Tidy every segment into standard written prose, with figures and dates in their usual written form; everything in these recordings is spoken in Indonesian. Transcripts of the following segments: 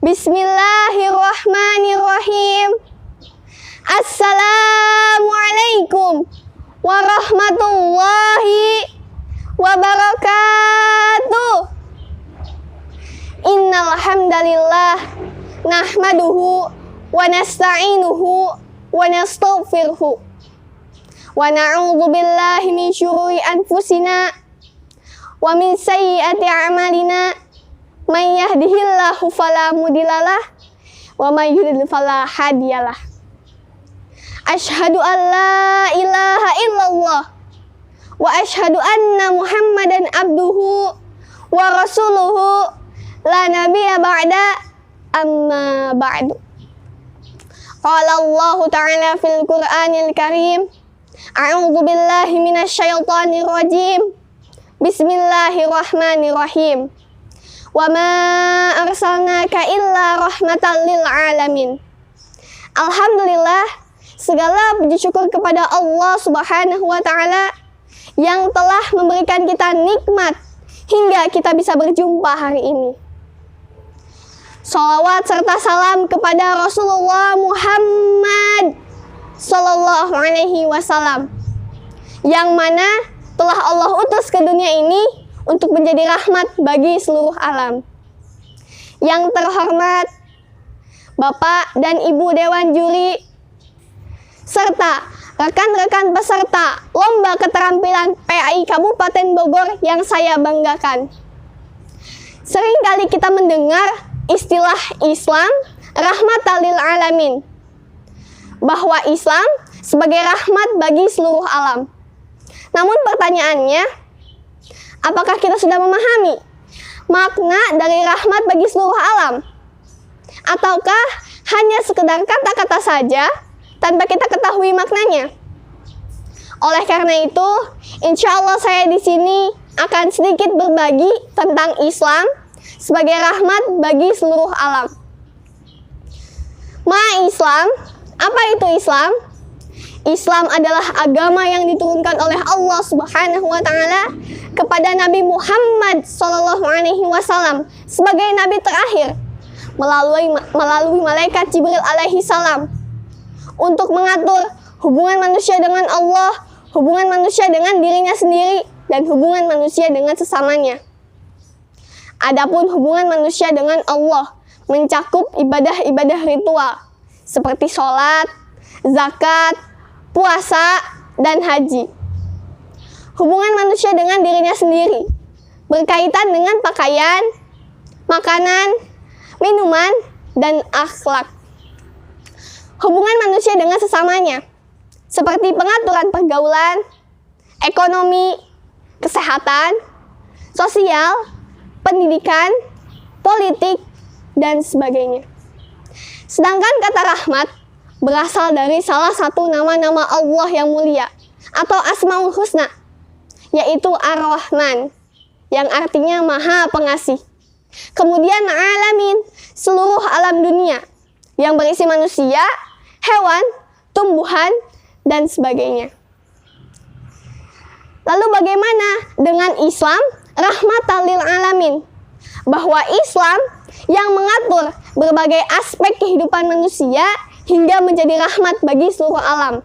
Bismillahirrahmanirrahim. Assalamualaikum warahmatullahi wabarakatuh. Innal hamdalillah nahmaduhu wa nasta'inuhu wa nastaghfiruh wa na'udzu billahi min syururi anfusina wa min sayyiati a'malina. May yahdihillahu fala mudhillalah wa may yudhlil fala hadiyalah. Asyhadu an la ilaha illallah wa asyhadu anna Muhammadan abduhu wa rasuluhu la nabiyya ba'da amma ba'du. Qala Allah ta'ala fil Qur'anil Karim, a'udzu billahi minasy syaithanir rajim. Bismillahirrahmanirrahim. Wa ma arsalnaka illa rahmatan lil alamin. Alhamdulillah, segala puji syukur kepada Allah Subhanahu wa taala yang telah memberikan kita nikmat hingga kita bisa berjumpa hari ini. Shalawat serta salam kepada Rasulullah Muhammad sallallahu alaihi wasallam yang mana telah Allah utus ke dunia ini untuk menjadi rahmat bagi seluruh alam. Yang terhormat Bapak dan Ibu Dewan Juri serta rekan-rekan peserta Lomba Keterampilan PAI Kabupaten Bogor yang saya banggakan. Seringkali kita mendengar istilah Islam rahmatan lil alamin, bahwa Islam sebagai rahmat bagi seluruh alam. Namun pertanyaannya, apakah kita sudah memahami makna dari rahmat bagi seluruh alam? Ataukah hanya sekedar kata-kata saja tanpa kita ketahui maknanya? Oleh karena itu, insya Allah saya di sini akan sedikit berbagi tentang Islam sebagai rahmat bagi seluruh alam. Islam, apa itu Islam? Islam adalah agama yang diturunkan oleh Allah Subhanahu wa taala kepada Nabi Muhammad sallallahu alaihi wasallam sebagai nabi terakhir melalui malaikat Jibril alaihi salam untuk mengatur hubungan manusia dengan Allah, hubungan manusia dengan dirinya sendiri, dan hubungan manusia dengan sesamanya. Adapun hubungan manusia dengan Allah mencakup ibadah-ibadah ritual seperti sholat, zakat, puasa, dan haji. Hubungan manusia dengan dirinya sendiri berkaitan dengan pakaian, makanan, minuman, dan akhlak. Hubungan manusia dengan sesamanya seperti pengaturan pergaulan, ekonomi, kesehatan, sosial, pendidikan, politik, dan sebagainya. Sedangkan kata rahmat berasal dari salah satu nama-nama Allah yang mulia atau Asmaul Husna, yaitu Ar-Rahman, yang artinya Maha Pengasih. Kemudian alamin, seluruh alam dunia yang berisi manusia, hewan, tumbuhan, dan sebagainya. Lalu bagaimana dengan Islam rahmatan lil alamin? Bahwa Islam yang mengatur berbagai aspek kehidupan manusia hingga menjadi rahmat bagi seluruh alam,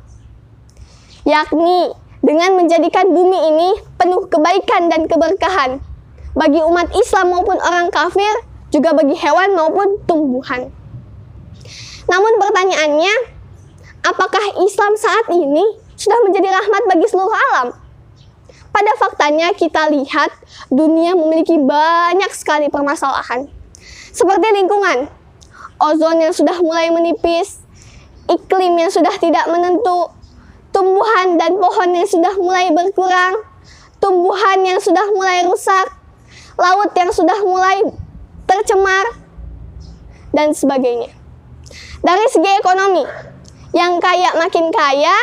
yakni dengan menjadikan bumi ini penuh kebaikan dan keberkahan bagi umat Islam maupun orang kafir, juga bagi hewan maupun tumbuhan. Namun pertanyaannya, apakah Islam saat ini sudah menjadi rahmat bagi seluruh alam? Pada faktanya kita lihat dunia memiliki banyak sekali permasalahan, seperti lingkungan, ozon yang sudah mulai menipis, iklim yang sudah tidak menentu, tumbuhan dan pohon yang sudah mulai berkurang, tumbuhan yang sudah mulai rusak, laut yang sudah mulai tercemar, dan sebagainya. Dari segi ekonomi, yang kaya makin kaya,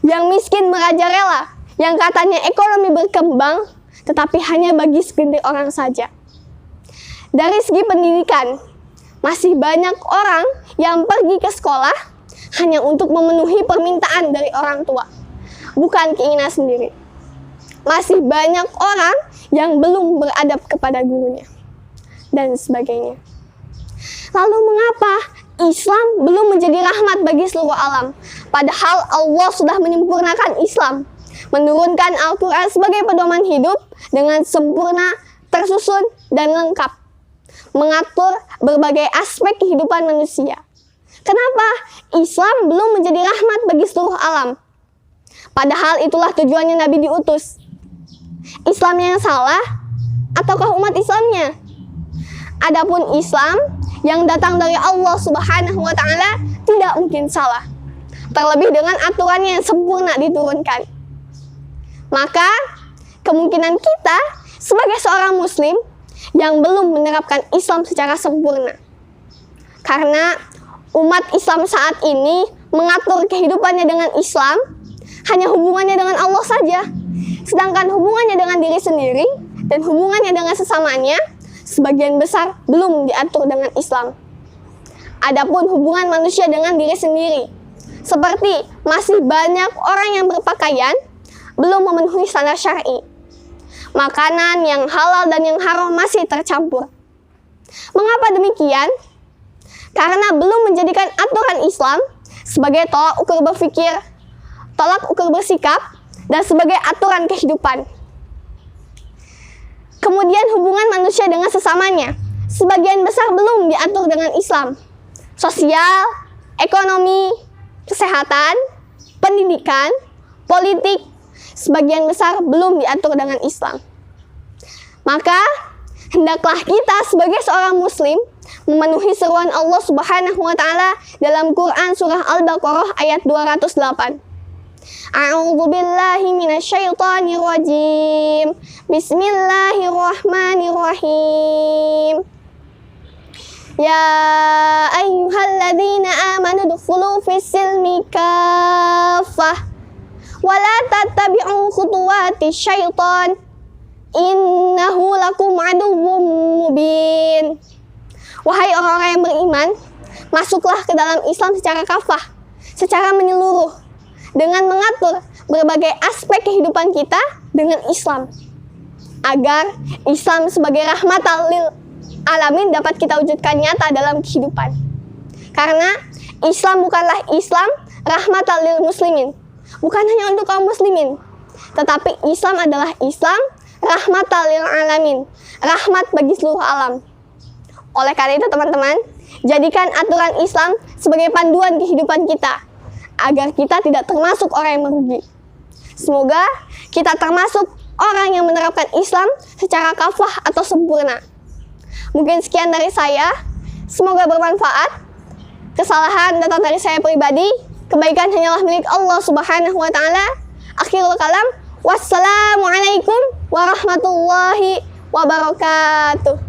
yang miskin merajalela, yang katanya ekonomi berkembang, tetapi hanya bagi segelintir orang saja. Dari segi pendidikan, masih banyak orang yang pergi ke sekolah hanya untuk memenuhi permintaan dari orang tua, bukan keinginan sendiri. Masih banyak orang yang belum beradab kepada gurunya, dan sebagainya. Lalu mengapa Islam belum menjadi rahmat bagi seluruh alam? Padahal Allah sudah menyempurnakan Islam, menurunkan Al-Quran sebagai pedoman hidup dengan sempurna, tersusun, dan lengkap, mengatur berbagai aspek kehidupan manusia. Kenapa Islam belum menjadi rahmat bagi seluruh alam? Padahal itulah tujuannya Nabi diutus. Islam yang salah ataukah umat Islamnya? Adapun Islam yang datang dari Allah Subhanahu wa Ta'ala tidak mungkin salah, terlebih dengan aturannya yang sempurna diturunkan. Maka kemungkinan kita sebagai seorang muslim yang belum menerapkan Islam secara sempurna, karena umat Islam saat ini mengatur kehidupannya dengan Islam hanya hubungannya dengan Allah saja, sedangkan hubungannya dengan diri sendiri dan hubungannya dengan sesamanya sebagian besar belum diatur dengan Islam. Adapun hubungan manusia dengan diri sendiri, seperti masih banyak orang yang berpakaian belum memenuhi standar syar'i. Makanan yang halal dan yang haram masih tercampur. Mengapa demikian? Karena belum menjadikan aturan Islam sebagai tolak ukur berpikir, tolak ukur bersikap, dan sebagai aturan kehidupan. Kemudian hubungan manusia dengan sesamanya sebagian besar belum diatur dengan Islam. Sosial, ekonomi, kesehatan, pendidikan, politik, sebagian besar belum diatur dengan Islam. Maka hendaklah kita sebagai seorang muslim memenuhi seruan Allah Subhanahu wa Ta'ala dalam Quran surah Al-Baqarah ayat 208. A'udzu billahi minasyaitonir rajim. Bismillahirrahmanirrahim. Ya ayyuhalladzina amanu dkhulu fis-silmi kaffah wa la tattabi'u khutuwatis syaitan innahu lakum aduwwum mubin. Wahai orang-orang yang beriman, masuklah ke dalam Islam secara kafah, secara menyeluruh, dengan mengatur berbagai aspek kehidupan kita dengan Islam, agar Islam sebagai rahmatan lil alamin dapat kita wujudkan nyata dalam kehidupan. Karena Islam bukanlah Islam rahmatan lil muslimin, bukan hanya untuk kaum muslimin, tetapi Islam adalah Islam rahmatan lil alamin, rahmat bagi seluruh alam. Oleh karena itu teman-teman, jadikan aturan Islam sebagai panduan kehidupan kita, agar kita tidak termasuk orang yang merugi. Semoga kita termasuk orang yang menerapkan Islam secara kafah atau sempurna. Mungkin sekian dari saya, semoga bermanfaat. Kesalahan datang dari saya pribadi, kebaikan hanyalah milik Allah Subhanahu wa Ta'ala. Akhirul kalam, wassalamualaikum warahmatullahi wabarakatuh.